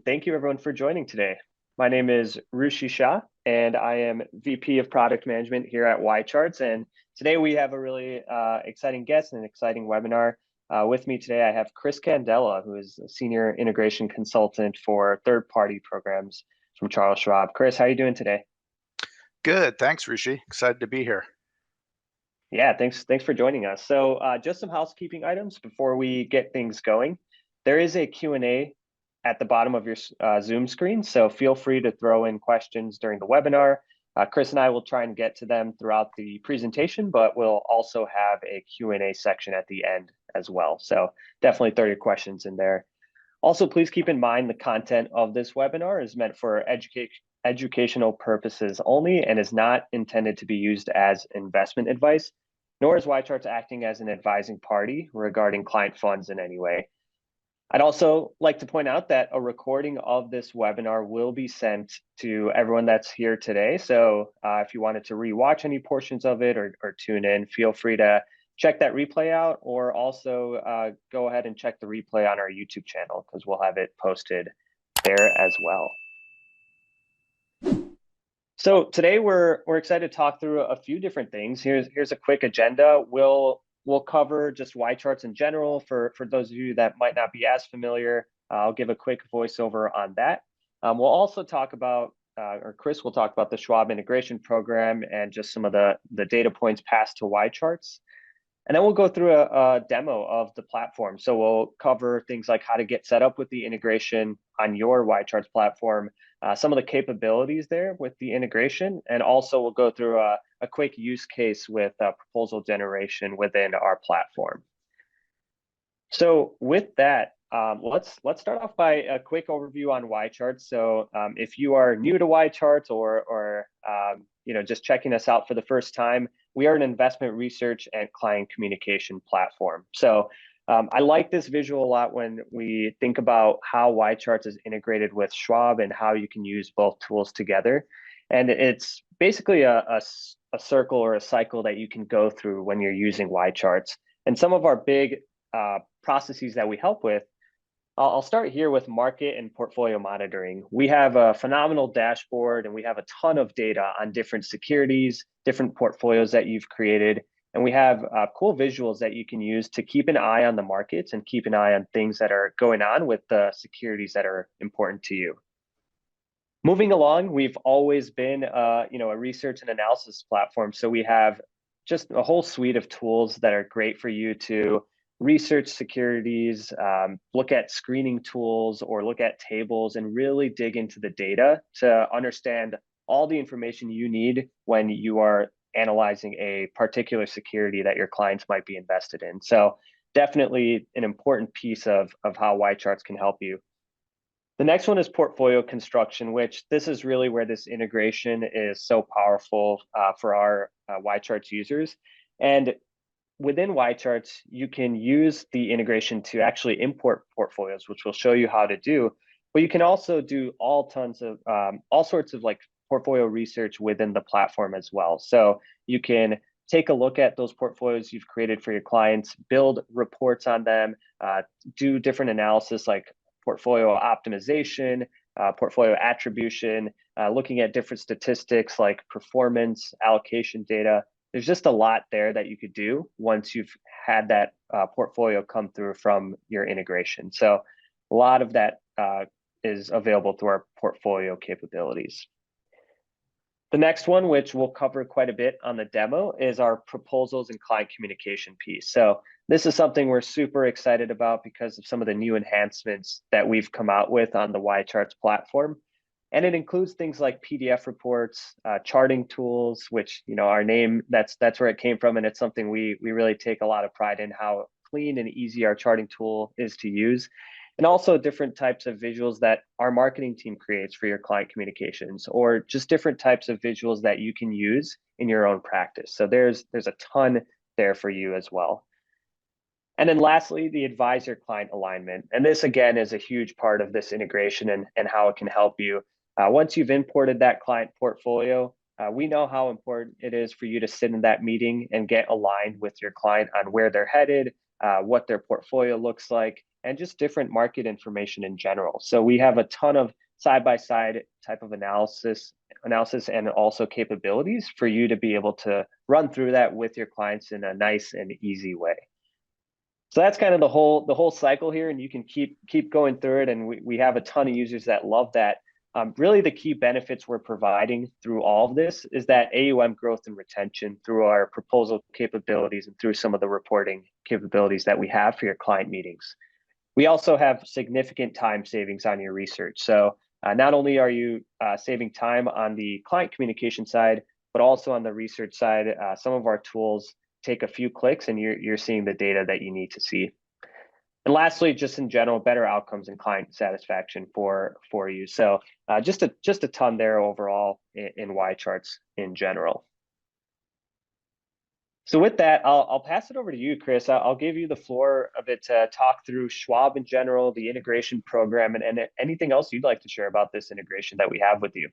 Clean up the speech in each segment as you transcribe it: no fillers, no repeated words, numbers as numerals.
thank you everyone for joining today. My name is Rushi Shah, and I am VP of Product Management here at YCharts. And today we have a really exciting guest and an exciting webinar. With me today, I have Chris Candela, who is a Senior Integration Consultant for Third-Party Programs from Charles Schwab. Chris, how are you doing today? Good, thanks, Rushi. Excited to be here. Yeah, thanks for joining us. So just some housekeeping items before we get things going. There is a Q&A at the bottom of your Zoom screen, so feel free to throw in questions during the webinar. Chris and I will try and get to them throughout the presentation, but we'll also have a Q&A section at the end as well. So definitely throw your questions in there. Also, please keep in mind the content of this webinar is meant for educational purposes only and is not intended to be used as investment advice, nor is YCharts acting as an advising party regarding client funds in any way. I'd also like to point out that a recording of this webinar will be sent to everyone that's here today. So if you wanted to rewatch any portions of it or tune in, feel free to check that replay out, or also go ahead and check the replay on our YouTube channel because we'll have it posted there as well. So today we're excited to talk through a few different things. Here's a quick agenda. We'll cover just YCharts in general for those of you that might not be as familiar. I'll give a quick voiceover on that. We'll also talk about, or Chris will talk about the Schwab integration program and just some of the data points passed to YCharts. And then we'll go through a demo of the platform. So we'll cover things like how to get set up with the integration on your YCharts platform, some of the capabilities there with the integration, and also we'll go through a quick use case with proposal generation within our platform. So with that, let's start off by a quick overview on YCharts. So if you are new to YCharts or just checking us out for the first time, we are an investment research and client communication platform. So I like this visual a lot when we think about how YCharts is integrated with Schwab and how you can use both tools together. And it's basically a circle or a cycle that you can go through when you're using YCharts. And some of our big processes that we help with, I'll start here with market and portfolio monitoring. We have a phenomenal dashboard and we have a ton of data on different securities, different portfolios that you've created. And we have cool visuals that you can use to keep an eye on the markets and keep an eye on things that are going on with the securities that are important to you. Moving along, we've always been a research and analysis platform. So we have just a whole suite of tools that are great for you to research securities, look at screening tools, or look at tables and really dig into the data to understand all the information you need when you are analyzing a particular security that your clients might be invested in. So definitely an important piece of how YCharts can help you. The next one is portfolio construction, which this is really where this integration is so powerful for our YCharts users. And within YCharts, you can use the integration to actually import portfolios, which we'll show you how to do. But you can also do all sorts of like portfolio research within the platform as well. So you can take a look at those portfolios you've created for your clients, build reports on them, do different analysis like portfolio optimization, portfolio attribution, looking at different statistics like performance, allocation data. There's just a lot there that you could do once you've had that portfolio come through from your integration. So a lot of that is available through our portfolio capabilities. The next one, which we'll cover quite a bit on the demo, is our proposals and client communication piece. So this is something we're super excited about because of some of the new enhancements that we've come out with on the YCharts platform. And it includes things like PDF reports, charting tools, which, our name, that's where it came from. And it's something we really take a lot of pride in, how clean and easy our charting tool is to use. And also different types of visuals that our marketing team creates for your client communications, or just different types of visuals that you can use in your own practice. So there's a ton there for you as well. And then lastly, the advisor client alignment. And this again is a huge part of this integration and how it can help you. Once you've imported that client portfolio, we know how important it is for you to sit in that meeting and get aligned with your client on where they're headed, what their portfolio looks like, and just different market information in general. So we have a ton of side-by-side type of analysis and also capabilities for you to be able to run through that with your clients in a nice and easy way. So that's kind of the whole cycle here, and you can keep going through it. And we have a ton of users that love that. Really, the key benefits we're providing through all of this is that AUM growth and retention through our proposal capabilities and through some of the reporting capabilities that we have for your client meetings. We also have significant time savings on your research. So not only are you saving time on the client communication side, but also on the research side, some of our tools take a few clicks and you're seeing the data that you need to see. And lastly, just in general, better outcomes and client satisfaction for you. So just a ton there overall in YCharts in general. So with that, I'll pass it over to you, Chris. I'll give you the floor a bit to talk through Schwab in general, the integration program, and anything else you'd like to share about this integration that we have with you.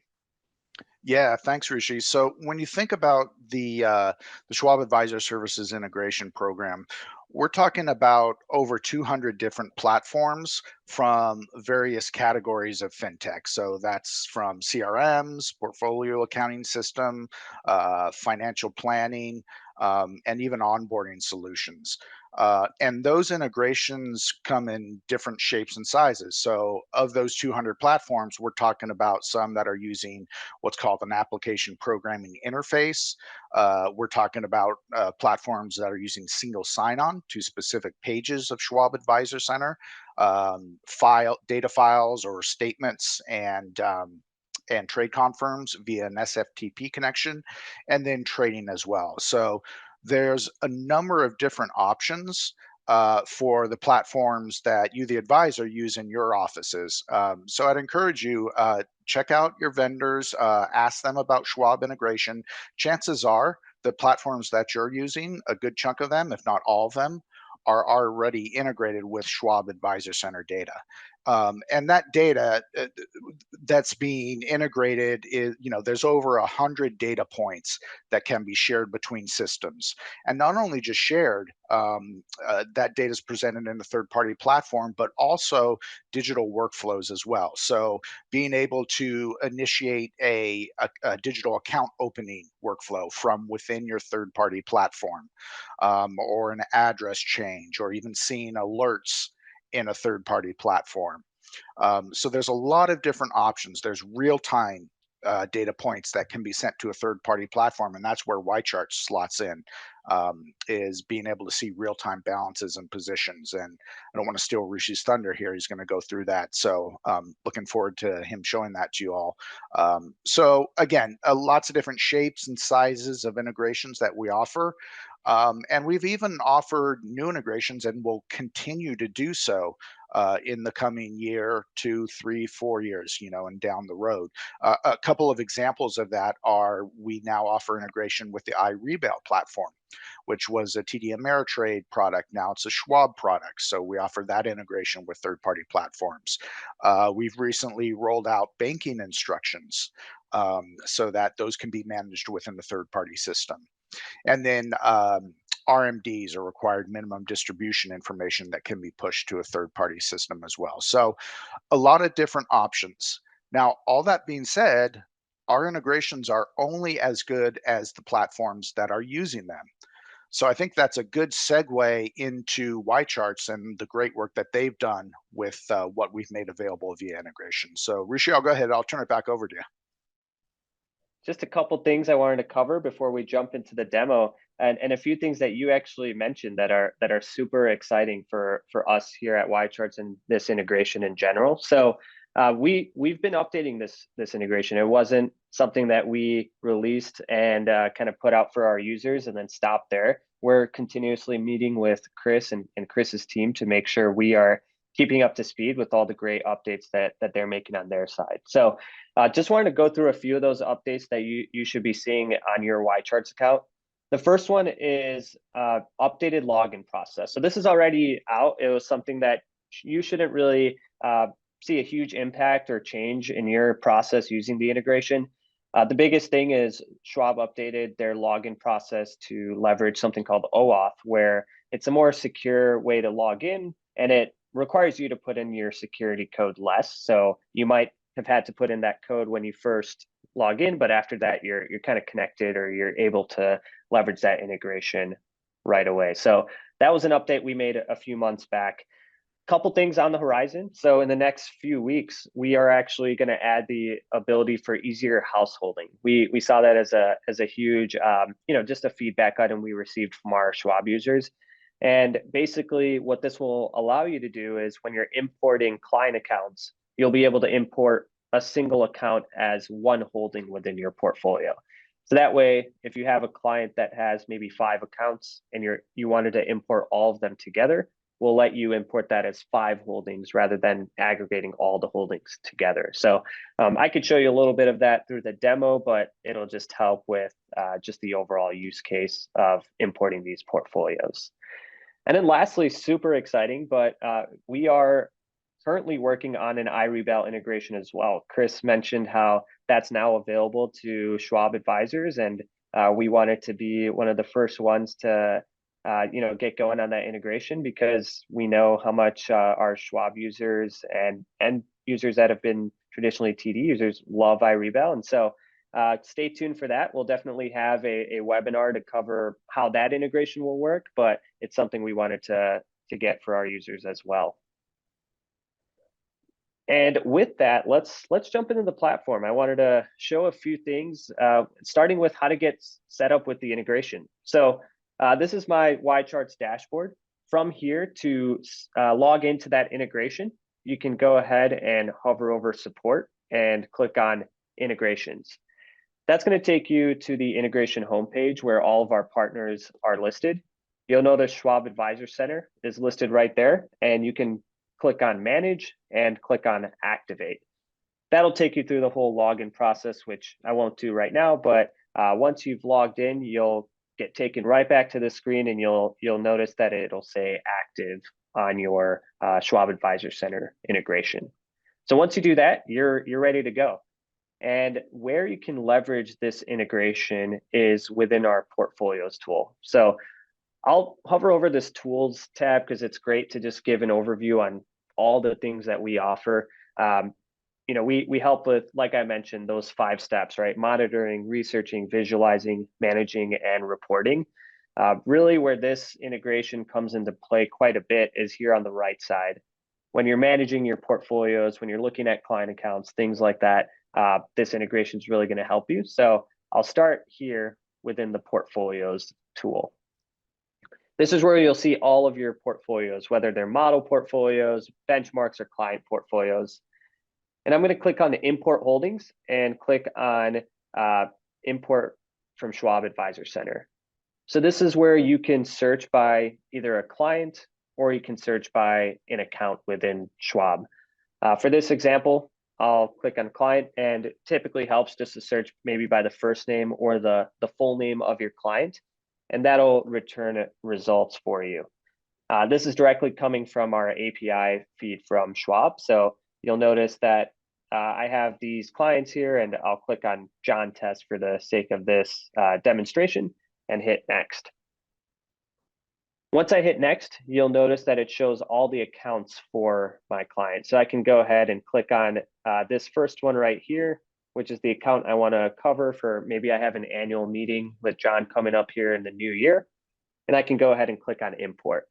Yeah, thanks, Rishi. So when you think about the Schwab Advisor Services Integration Program, we're talking about over 200 different platforms from various categories of fintech. So that's from CRMs, portfolio accounting system, financial planning, and even onboarding solutions. And those integrations come in different shapes and sizes. So of those 200 platforms, we're talking about some that are using what's called an application programming interface. We're talking about platforms that are using single sign-on to specific pages of Schwab Advisor Center, data files or statements and trade confirms via an SFTP connection, and then trading as well. So there's a number of different options for the platforms that you, the advisor, use in your offices. So I'd encourage you, check out your vendors, ask them about Schwab integration. Chances are the platforms that you're using, a good chunk of them, if not all of them, are already integrated with Schwab Advisor Center data. And that data that's being integrated is, there's over 100 data points that can be shared between systems. And not only just shared, that data is presented in a third-party platform, but also digital workflows as well. So being able to initiate a digital account opening workflow from within your third-party platform, or an address change, or even seeing alerts in a third-party platform. So there's a lot of different options. There's real-time data points that can be sent to a third-party platform, and that's where YCharts slots in, is being able to see real-time balances and positions. And I don't want to steal Rishi's thunder here. He's going to go through that. So looking forward to him showing that to you all. So again, lots of different shapes and sizes of integrations that we offer. And we've even offered new integrations and will continue to do so in the coming year, 2, 3, 4 years, and down the road. A couple of examples of that are we now offer integration with the iRebail platform, which was a TD Ameritrade product. Now it's a Schwab product. So we offer that integration with third-party platforms. We've recently rolled out banking instructions so that those can be managed within the third-party system. And then RMDs, or required minimum distribution information, that can be pushed to a third-party system as well. So a lot of different options. Now, all that being said, our integrations are only as good as the platforms that are using them. So I think that's a good segue into YCharts and the great work that they've done with what we've made available via integration. So Rishi, I'll go ahead. I'll turn it back over to you. Just a couple things I wanted to cover before we jump into the demo, and a few things that you actually mentioned that are super exciting for us here at YCharts and this integration in general. So we've been updating this integration. It wasn't something that we released and kind of put out for our users and then stopped there. We're continuously meeting with Chris and Chris's team to make sure we are keeping up to speed with all the great updates that they're making on their side. So just wanted to go through a few of those updates that you should be seeing on your YCharts account. The first one is updated login process. So this is already out. It was something that you shouldn't really see a huge impact or change in your process using the integration. The biggest thing is Schwab updated their login process to leverage something called OAuth, where it's a more secure way to log in, and it requires you to put in your security code less. So you might have had to put in that code when you first log in, but after that, you're kind of connected, or you're able to leverage that integration right away. So that was an update we made a few months back. Couple things on the horizon. So in the next few weeks, we are actually going to add the ability for easier householding. We saw that as a huge, just a feedback item we received from our Schwab users. And basically what this will allow you to do is when you're importing client accounts, you'll be able to import a single account as one holding within your portfolio. So that way, if you have a client that has maybe 5 accounts and you wanted to import all of them together, we'll let you import that as 5 holdings rather than aggregating all the holdings together. So I could show you a little bit of that through the demo, but it'll just help with just the overall use case of importing these portfolios. And then lastly, super exciting, but we are currently working on an iRebal integration as well. Chris mentioned how that's now available to Schwab advisors, and we wanted to be one of the first ones to get going on that integration, because we know how much our Schwab users and users that have been traditionally TD users love iRebal. And so stay tuned for that. We'll definitely have a webinar to cover how that integration will work, but it's something we wanted to get for our users as well. And with that, let's jump into the platform. I wanted to show a few things, starting with how to get set up with the integration. So this is my YCharts dashboard. From here, to log into that integration, you can go ahead and hover over support and click on integrations. That's going to take you to the integration homepage where all of our partners are listed. You'll notice Schwab Advisor Center is listed right there, and you can click on manage and click on activate. That'll take you through the whole login process, which I won't do right now, but once you've logged in, you'll get taken right back to the screen, and you'll notice that it'll say active on your Schwab Advisor Center integration. So once you do that, you're ready to go. And where you can leverage this integration is within our portfolios tool. So I'll hover over this tools tab because it's great to just give an overview on all the things that we offer. We help with, like I mentioned, those 5 steps, right? Monitoring, researching, visualizing, managing, and reporting. Really where this integration comes into play quite a bit is here on the right side. When you're managing your portfolios, when you're looking at client accounts, things like that, this integration is really going to help you. So I'll start here within the portfolios tool. This is where you'll see all of your portfolios, whether they're model portfolios, benchmarks, or client portfolios. And I'm going to click on the import holdings and click on import from Schwab Advisor Center. So this is where you can search by either a client, or you can search by an account within Schwab. For this example, I'll click on client, and it typically helps just to search maybe by the first name or the full name of your client, and that'll return results for you. This is directly coming from our API feed from Schwab. So you'll notice that I have these clients here, and I'll click on John Test for the sake of this demonstration and hit next. Once I hit next, you'll notice that it shows all the accounts for my client. So I can go ahead and click on this first one right here, which is the account I want to cover for maybe I have an annual meeting with John coming up here in the new year. And I can go ahead and click on import.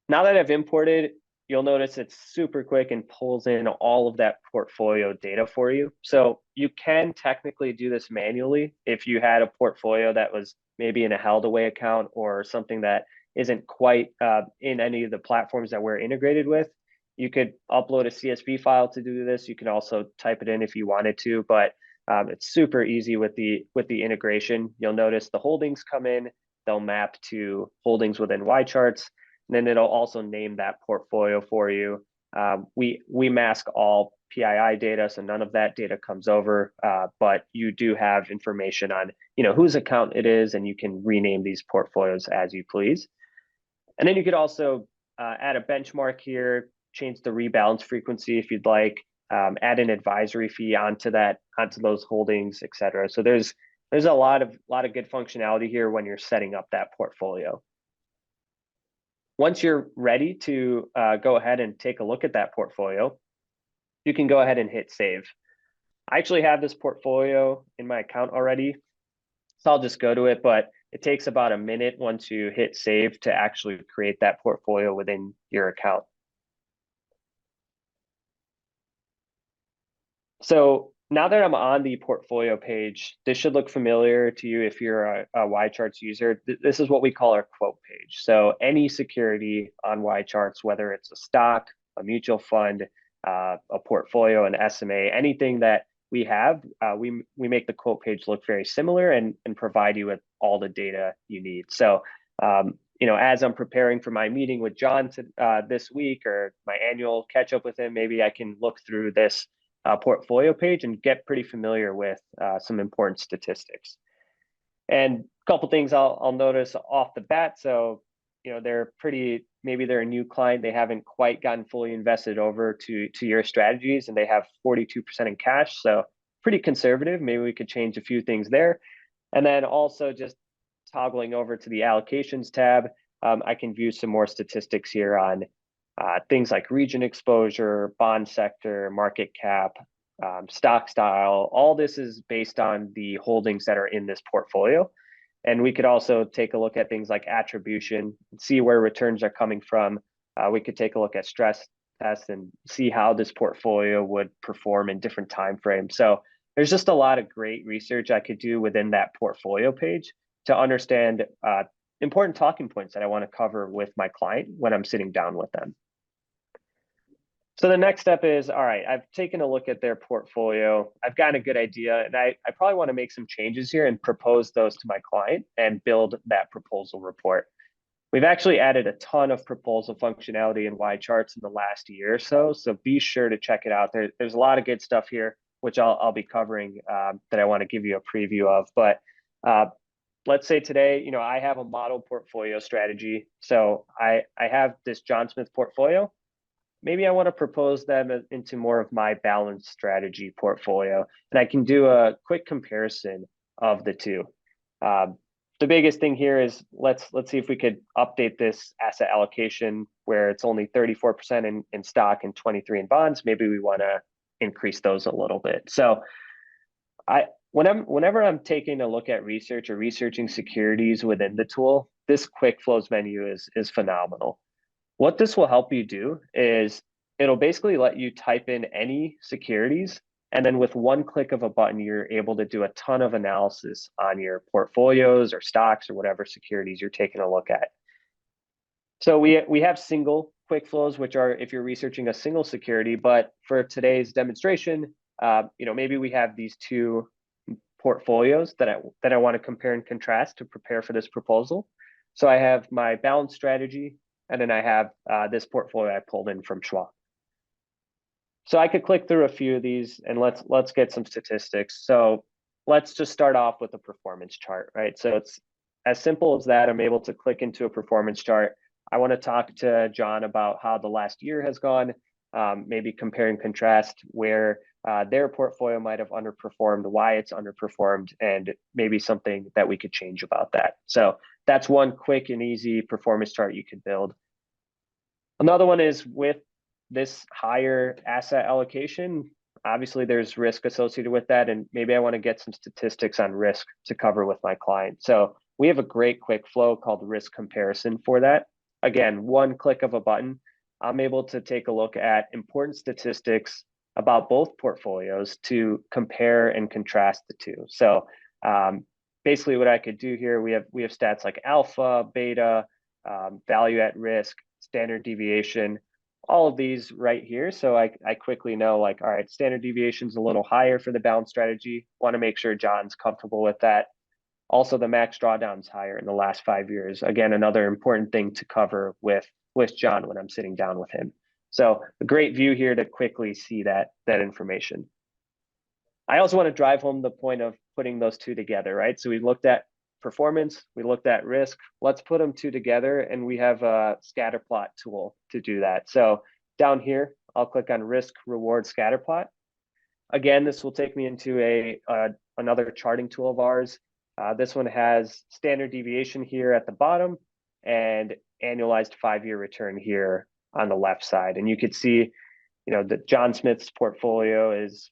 Now that I've imported, you'll notice it's super quick and pulls in all of that portfolio data for you. So you can technically do this manually if you had a portfolio that was maybe in a held away account or something that isn't quite in any of the platforms that we're integrated with. You could upload a CSV file to do this. You can also type it in if you wanted to, but it's super easy with the integration. You'll notice the holdings come in, they'll map to holdings within YCharts, and then it'll also name that portfolio for you. We mask all PII data, so none of that data comes over, but you do have information on whose account it is, and you can rename these portfolios as you please. And then you could also add a benchmark here, change the rebalance frequency if you'd like, add an advisory fee onto those holdings, etc. So there's a lot of good functionality here when you're setting up that portfolio. Once you're ready to go ahead and take a look at that portfolio, you can go ahead and hit save. I actually have this portfolio in my account already, so I'll just go to it, but it takes about a minute once you hit save to actually create that portfolio within your account. So now that I'm on the portfolio page, this should look familiar to you if you're a YCharts user. This is what we call our quote page. So any security on YCharts, whether it's a stock, a mutual fund, a portfolio, an SMA, anything that we have, we make the quote page look very similar and provide you with all the data you need. So as I'm preparing for my meeting with John this week, or my annual catch up with him, maybe I can look through this portfolio page and get pretty familiar with some important statistics. And a couple things I'll notice off the bat. So, maybe they're a new client, they haven't quite gotten fully invested over to your strategies, and they have 42% in cash. So pretty conservative. Maybe we could change a few things there. And then also just toggling over to the allocations tab, I can view some more statistics here on things like region exposure, bond sector, market cap, stock style. All this is based on the holdings that are in this portfolio. And we could also take a look at things like attribution, see where returns are coming from. We could take a look at stress tests and see how this portfolio would perform in different time frames. So there's just a lot of great research I could do within that portfolio page to understand important talking points that I want to cover with my client when I'm sitting down with them. So the next step is, all right, I've taken a look at their portfolio. I've gotten a good idea, and I probably want to make some changes here and propose those to my client and build that proposal report. We've actually added a ton of proposal functionality in YCharts in the last year or so, so be sure to check it out. There's a lot of good stuff here, which I'll be covering that I want to give you a preview of. But let's say today, I have a model portfolio strategy. So I have this John Smith portfolio. Maybe I want to propose them into more of my balanced strategy portfolio, and I can do a quick comparison of the two. The biggest thing here is let's see if we could update this asset allocation where it's only 34% in stock and 23% in bonds. Maybe we want to increase those a little bit. So whenever I'm taking a look at research or researching securities within the tool, this quick flows menu is phenomenal. What this will help you do is it'll basically let you type in any securities, and then with one click of a button, you're able to do a ton of analysis on your portfolios or stocks or whatever securities you're taking a look at. So we have single quick flows, which are if you're researching a single security, but for today's demonstration, maybe we have these two portfolios that I want to compare and contrast to prepare for this proposal. So I have my balanced strategy, and then I have this portfolio I pulled in from Schwab. So I could click through a few of these, and let's get some statistics. So let's just start off with a performance chart, right? So it's as simple as that. I'm able to click into a performance chart. I want to talk to John about how the last year has gone, maybe compare and contrast where their portfolio might have underperformed, why it's underperformed, and maybe something that we could change about that. So that's one quick and easy performance chart you could build. Another one is with this higher asset allocation, obviously there's risk associated with that, and maybe I want to get some statistics on risk to cover with my client. So we have a great quick flow called risk comparison for that. Again, one click of a button, I'm able to take a look at important statistics about both portfolios to compare and contrast the two. So basically what I could do here, we have stats like alpha, beta, value at risk, standard deviation, all of these right here. So I quickly know, like, all right, standard deviation is a little higher for the balanced strategy. Want to make sure John's comfortable with that. Also, the max drawdown is higher in the last 5 years. Again, another important thing to cover with John when I'm sitting down with him. So a great view here to quickly see that information. I also want to drive home the point of putting those two together, right? So we looked at performance, we looked at risk. Let's put them two together, and we have a scatter plot tool to do that. So down here, I'll click on risk reward scatter plot. Again, this will take me into another charting tool of ours. This one has standard deviation here at the bottom and annualized 5-year return here on the left side. And you could see, that John Smith's portfolio is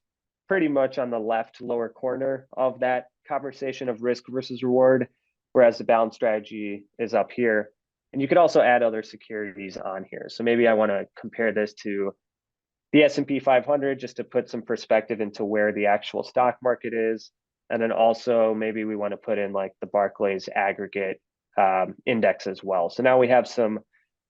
pretty much on the left lower corner of that conversation of risk versus reward, whereas the balanced strategy is up here. And you could also add other securities on here. So maybe I want to compare this to the S&P 500 just to put some perspective into where the actual stock market is. And then also maybe we want to put in like the Barclays aggregate index as well. So now we have some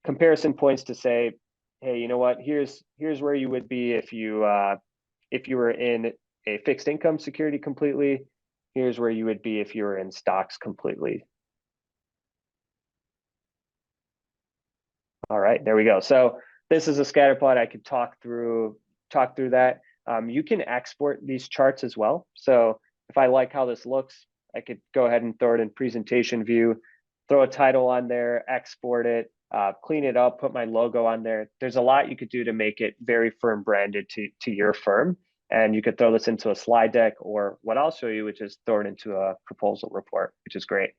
comparison points to say, hey, you know what? Here's where you would be if you were in a fixed income security completely. Here's where you would be if you were in stocks completely. All right, there we go. So this is a scatter plot. I could talk through that. You can export these charts as well. So if I like how this looks, I could go ahead and throw it in presentation view, throw a title on there, export it, clean it up, put my logo on there. There's a lot you could do to make it very firm branded to your firm. And you could throw this into a slide deck, or what I'll show you, which is throw it into a proposal report, which is great.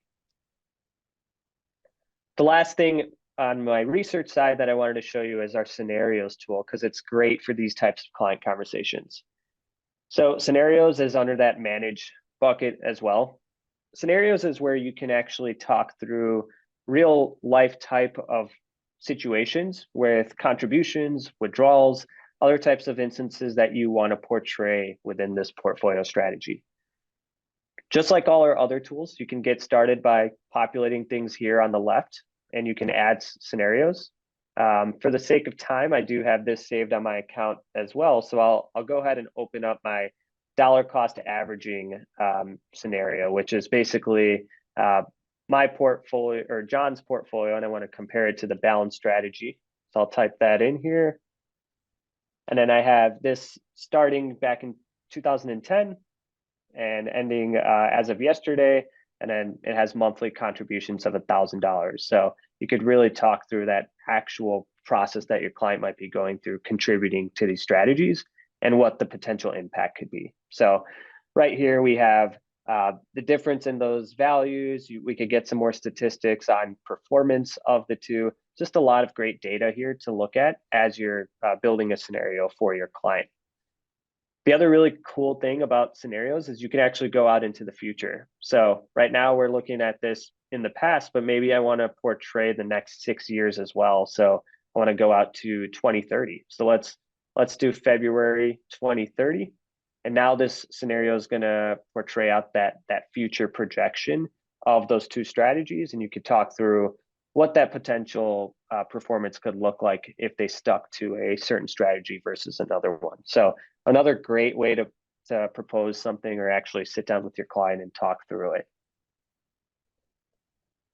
The last thing on my research side that I wanted to show you is our scenarios tool, because it's great for these types of client conversations. So scenarios is under that manage bucket as well. Scenarios is where you can actually talk through real life type of situations with contributions, withdrawals, other types of instances that you want to portray within this portfolio strategy. Just like all our other tools, you can get started by populating things here on the left, and you can add scenarios. For the sake of time, I do have this saved on my account as well. So I'll go ahead and open up my dollar cost averaging scenario, which is basically my portfolio or John's portfolio, and I want to compare it to the balanced strategy. So I'll type that in here. And then I have this starting back in 2010 and ending as of yesterday. And then it has monthly contributions of $1,000. So you could really talk through that actual process that your client might be going through contributing to these strategies and what the potential impact could be. So right here we have the difference in those values. We could get some more statistics on performance of the two. Just a lot of great data here to look at as you're building a scenario for your client. The other really cool thing about scenarios is you can actually go out into the future. So right now we're looking at this in the past, but maybe I want to portray the next 6 years as well. So I want to go out to 2030. So let's do February 2030. And now this scenario is going to portray out that future projection of those two strategies. And you could talk through what that potential performance could look like if they stuck to a certain strategy versus another one. So another great way to propose something or actually sit down with your client and talk through it.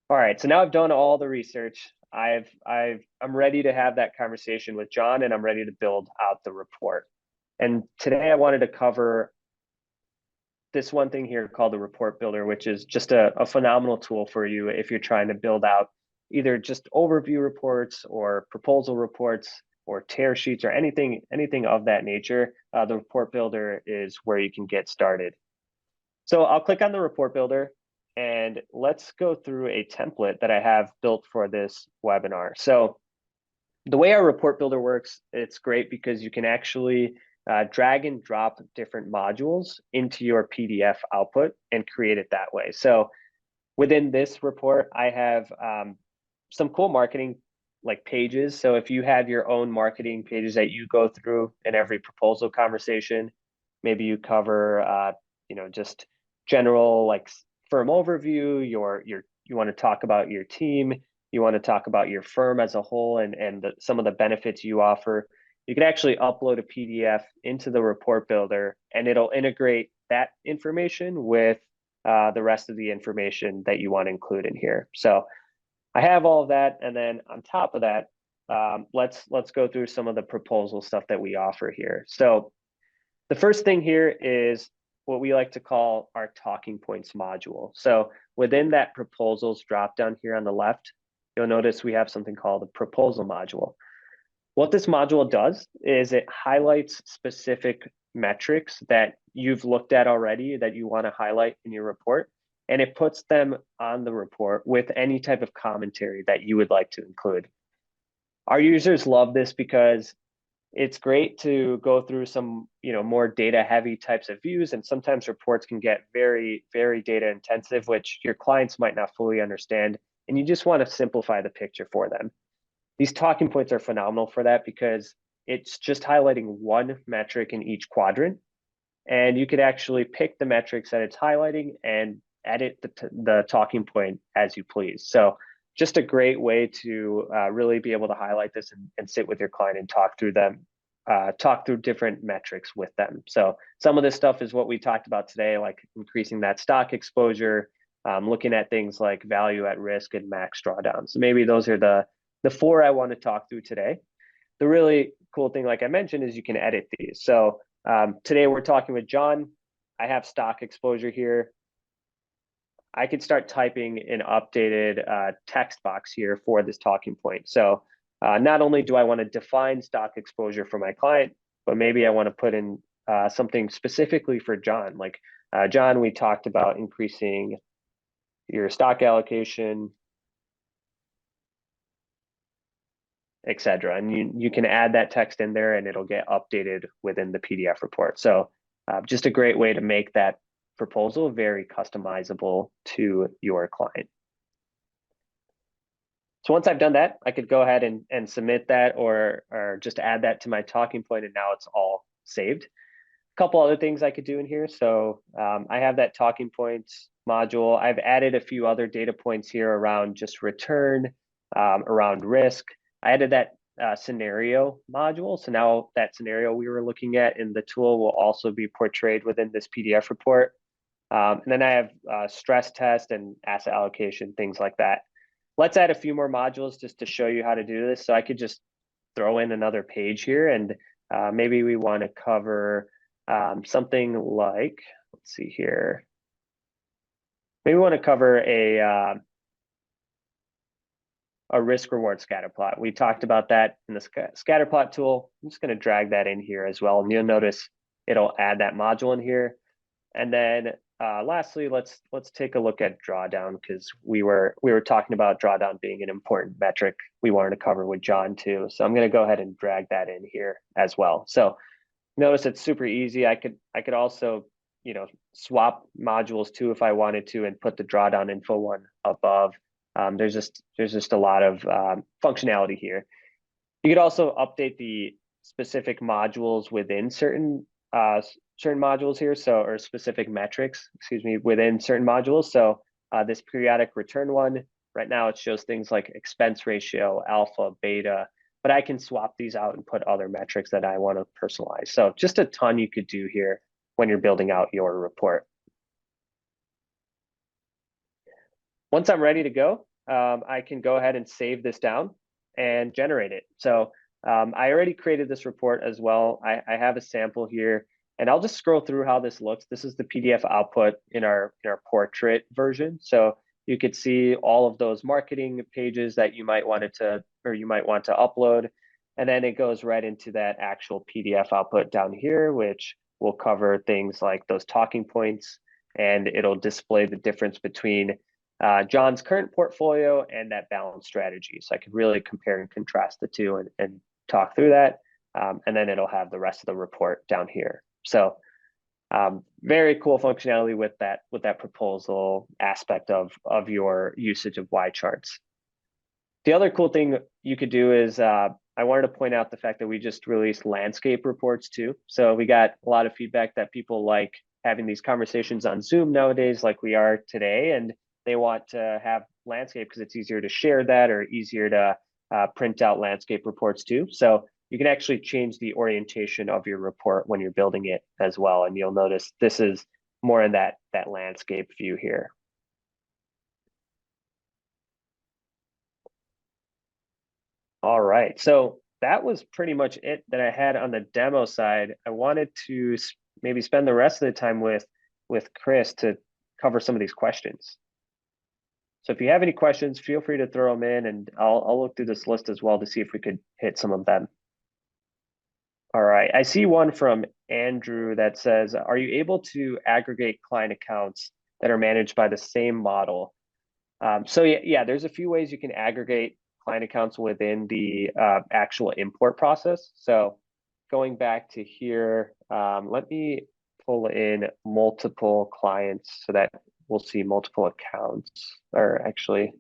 All right, so now I've done all the research. I'm ready to have that conversation with John, and I'm ready to build out the report. And today I wanted to cover this one thing here called the report builder, which is just a phenomenal tool for you if you're trying to build out either just overview reports or proposal reports or tear sheets or anything of that nature. The report builder is where you can get started. So I'll click on the report builder and let's go through a template that I have built for this webinar. So the way our report builder works, it's great because you can actually drag and drop different modules into your PDF output and create it that way. So within this report, I have some cool marketing like pages. So if you have your own marketing pages that you go through in every proposal conversation, maybe you cover just general like firm overview, you want to talk about your team, you want to talk about your firm as a whole and some of the benefits you offer. You can actually upload a PDF into the report builder and it'll integrate that information with the rest of the information that you want to include in here. So I have all of that, and then on top of that, let's go through some of the proposal stuff that we offer here. So the first thing here is what we like to call our talking points module. So within that proposals drop down here on the left, you'll notice we have something called the proposal module. What this module does is it highlights specific metrics that you've looked at already that you want to highlight in your report. and it puts them on the report with any type of commentary that you would like to include. Our users love this because it's great to go through some, more data heavy types of views, and sometimes reports can get very, very data intensive, which your clients might not fully understand, and you just want to simplify the picture for them. These talking points are phenomenal for that because it's just highlighting one metric in each quadrant, and you could actually pick the metrics that it's highlighting and edit the talking point as you please. So just a great way to really be able to highlight this and sit with your client and talk through them, talk through different metrics with them. So some of this stuff is what we talked about today, like increasing that stock exposure, looking at things like value at risk and max drawdown. So maybe those are the four I want to talk through today. The really cool thing, like I mentioned, is you can edit these. So today we're talking with John. I have stock exposure here. I could start typing an updated text box here for this talking point. So not only do I want to define stock exposure for my client, but maybe I want to put in something specifically for John. Like John, we talked about increasing your stock allocation, etc. And you can add that text in there and it'll get updated within the PDF report. So just a great way to make that proposal very customizable to your client. So once I've done that, I could go ahead and submit that or just add that to my talking point, and now it's all saved. A couple other things I could do in here. So I have that talking points module. I've added a few other data points here around just return, around risk. I added that scenario module. So now that scenario we were looking at in the tool will also be portrayed within this PDF report. And then I have stress test and asset allocation, things like that. Let's add a few more modules just to show you how to do this. So I could just throw in another page here, and maybe we want to cover something like, let's see here. Maybe we want to cover a risk reward scatter plot. We talked about that in the scatter plot tool. I'm just going to drag that in here as well. And you'll notice it'll add that module in here. And then lastly, let's take a look at drawdown, because we were talking about drawdown being an important metric we wanted to cover with John too. So I'm going to go ahead and drag that in here as well. So notice it's super easy. I could also swap modules too if I wanted to, and put the drawdown info one above. There's just a lot of functionality here. You could also update the specific modules within certain modules here, or specific metrics, within certain modules. So this periodic return one, right now it shows things like expense ratio, alpha, beta, but I can swap these out and put other metrics that I want to personalize. So just a ton you could do here when you're building out your report. Once I'm ready to go, I can go ahead and save this down and generate it. So I already created this report as well. I have a sample here, and I'll just scroll through how this looks. This is the PDF output in our portrait version. So you could see all of those marketing pages that you might want to upload. And then it goes right into that actual PDF output down here, which will cover things like those talking points, and it'll display the difference between John's current portfolio and that balance strategy. So I could really compare and contrast the two and talk through that. And then it'll have the rest of the report down here. So very cool functionality with that proposal aspect of your usage of YCharts. The other cool thing you could do is I wanted to point out the fact that we just released landscape reports too. So we got a lot of feedback that people like having these conversations on Zoom nowadays, like we are today, and they want to have landscape because it's easier to share that, or easier to print out landscape reports too. So you can actually change the orientation of your report when you're building it as well. And you'll notice this is more in that landscape view here. All right, so that was pretty much it that I had on the demo side. I wanted to maybe spend the rest of the time with Chris to cover some of these questions. So if you have any questions, feel free to throw them in, and I'll look through this list as well to see if we could hit some of them. All right, I see one from Andrew that says, are you able to aggregate client accounts that are managed by the same model. So yeah, there's a few ways you can aggregate client accounts within the actual import process. So going back to here, let me pull in multiple clients so that we'll see multiple accounts, or actually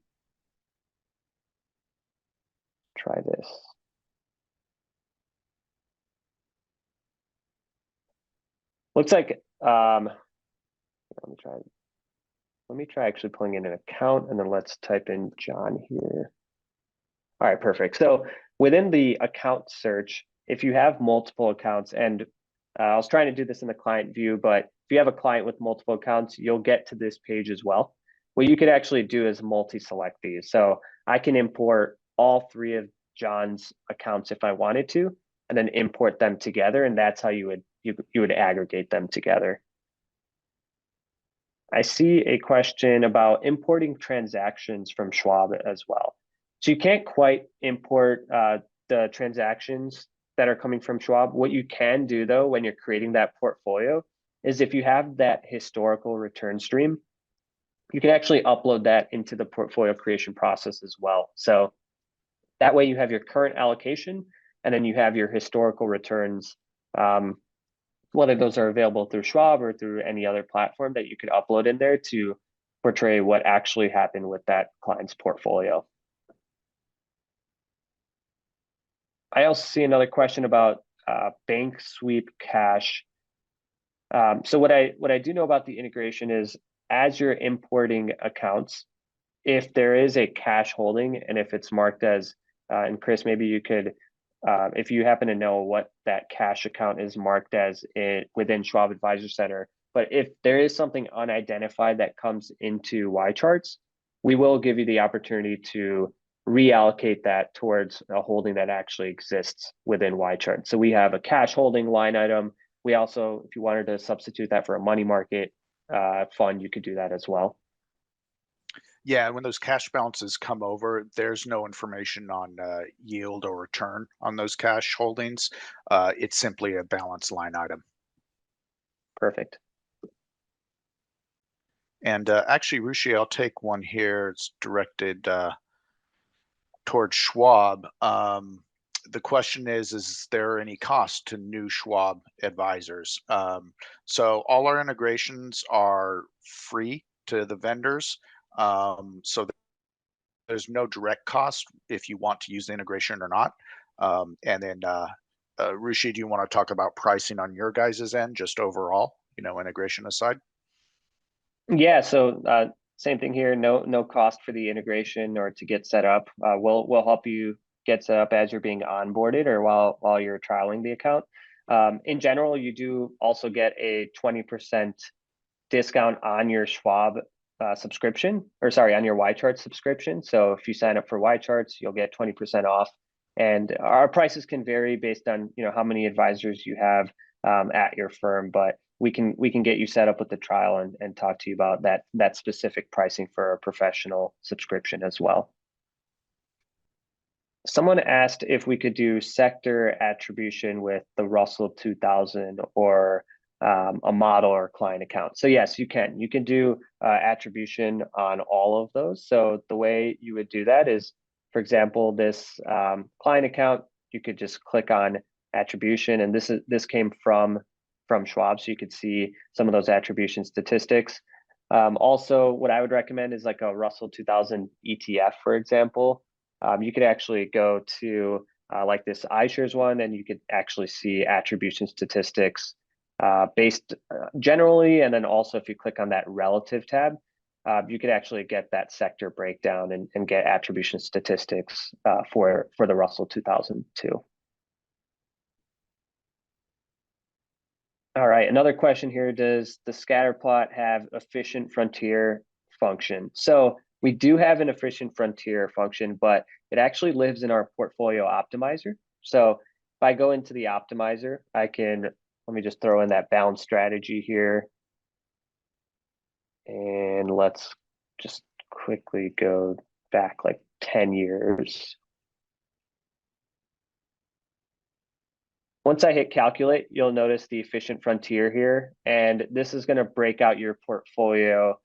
try this. Looks like, let me try actually pulling in an account, and then let's type in John here. All right, perfect. So within the account search, if you have multiple accounts, and I was trying to do this in the client view, but if you have a client with multiple accounts, you'll get to this page as well. What you could actually do is multi-select these. So I can import all 3 of John's accounts if I wanted to, and then import them together, and that's how you would aggregate them together. I see a question about importing transactions from Schwab as well. So you can't quite import the transactions that are coming from Schwab. What you can do though, when you're creating that portfolio, is if you have that historical return stream, you can actually upload that into the portfolio creation process as well. So that way you have your current allocation, and then you have your historical returns, whether those are available through Schwab or through any other platform that you could upload in there to portray what actually happened with that client's portfolio. I also see another question about bank sweep cash. So what I do know about the integration is, as you're importing accounts, if there is a cash holding, and if it's marked as, and Chris, maybe you could, if you happen to know what that cash account is marked as within Schwab Advisor Center, but if there is something unidentified that comes into YCharts, we will give you the opportunity to reallocate that towards a holding that actually exists within YCharts. So we have a cash holding line item. We also, if you wanted to substitute that for a money market fund, you could do that as well. Yeah, when those cash balances come over, there's no information on yield or return on those cash holdings. It's simply a balance line item. Perfect. And actually, Rushi, I'll take one here. It's directed towards Schwab. The question is there any cost to new Schwab advisors? So all our integrations are free to the vendors. So there's no direct cost if you want to use the integration or not. And then Rushi, do you want to talk about pricing on your guys' end, just overall, integration aside? Yeah, so same thing here. No cost for the integration or to get set up. We'll help you get set up as you're being onboarded or while you're trialing the account. In general, you do also get a 20% discount on your Schwab subscription, or sorry, on your YCharts subscription. So if you sign up for YCharts, you'll get 20% off. And our prices can vary based on how many advisors you have at your firm, but we can get you set up with the trial and talk to you about that specific pricing for a professional subscription as well. Someone asked if we could do sector attribution with the Russell 2000 or a model or client account. So yes, you can. You can do attribution on all of those. So the way you would do that is, for example, this client account, you could just click on attribution, and this came from Schwab, so you could see some of those attribution statistics. Also, what I would recommend is like a Russell 2000 ETF, for example. You could actually go to like this iShares one, and you could actually see attribution statistics based generally, and then also if you click on that relative tab, you could actually get that sector breakdown and get attribution statistics for the Russell 2000 too. All right, another question here: does the scatter plot have efficient frontier function? So we do have an efficient frontier function, but it actually lives in our portfolio optimizer. So if I go into the optimizer, let me just throw in that bound strategy here. And let's just quickly go back like 10 years. Once I hit calculate, you'll notice the efficient frontier here, and this is going to break out your portfolio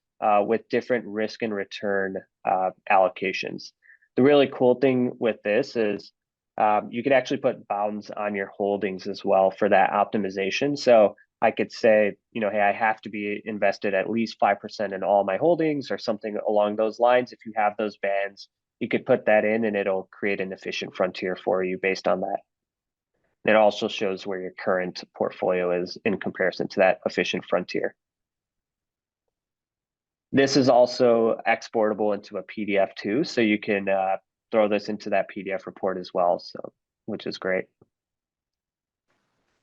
with different risk and return allocations. The really cool thing with this is you could actually put bounds on your holdings as well for that optimization. So I could say, hey, I have to be invested at least 5% in all my holdings or something along those lines. If you have those bands, you could put that in and it'll create an efficient frontier for you based on that. It also shows where your current portfolio is in comparison to that efficient frontier. This is also exportable into a PDF too, so you can throw this into that PDF report as well, so which is great.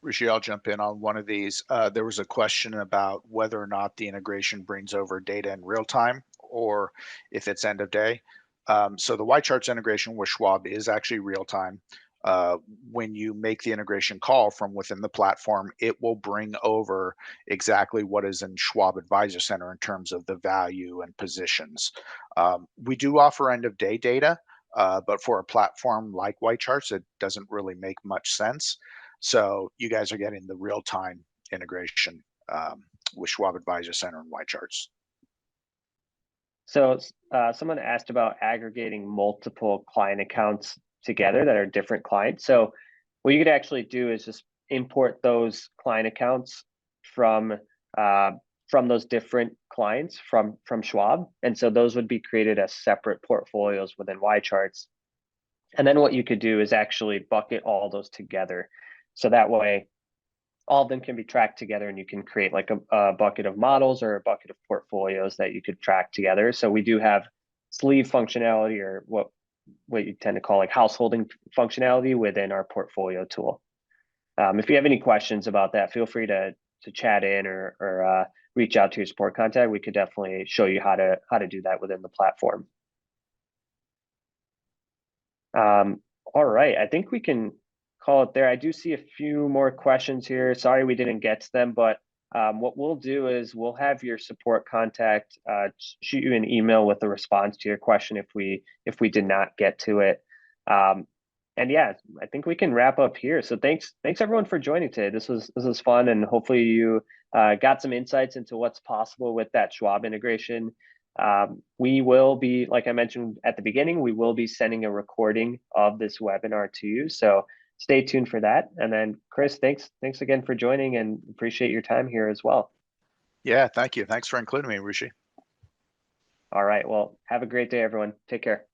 Rishi, I'll jump in on one of these. There was a question about whether or not the integration brings over data in real time or if it's end of day. So the YCharts integration with Schwab is actually real time. When you make the integration call from within the platform, it will bring over exactly what is in Schwab Advisor Center in terms of the value and positions. We do offer end of day data, but for a platform like YCharts, it doesn't really make much sense. So you guys are getting the real-time integration with Schwab Advisor Center and YCharts. So someone asked about aggregating multiple client accounts together that are different clients. So what you could actually do is just import those client accounts from those different clients from Schwab, and so those would be created as separate portfolios within YCharts. And then what you could do is actually bucket all those together. So that way, all of them can be tracked together and you can create like a bucket of models or a bucket of portfolios that you could track together. So we do have sleeve functionality, or what you tend to call like householding functionality within our portfolio tool. If you have any questions about that, feel free to chat in or reach out to your support contact. We could definitely show you how to do that within the platform. All right, I think we can call it there. I do see a few more questions here. Sorry we didn't get to them, but what we'll do is we'll have your support contact shoot you an email with a response to your question if we did not get to it. And yeah, I think we can wrap up here. So thanks everyone for joining today. This was fun, and hopefully you got some insights into what's possible with that Schwab integration. We will be, like I mentioned at the beginning, we will be sending a recording of this webinar to you. So stay tuned for that. And then Chris, thanks again for joining, and appreciate your time here as well. Yeah, thank you. Thanks for including me, Rishi. All right. Well, have a great day, everyone. Take care.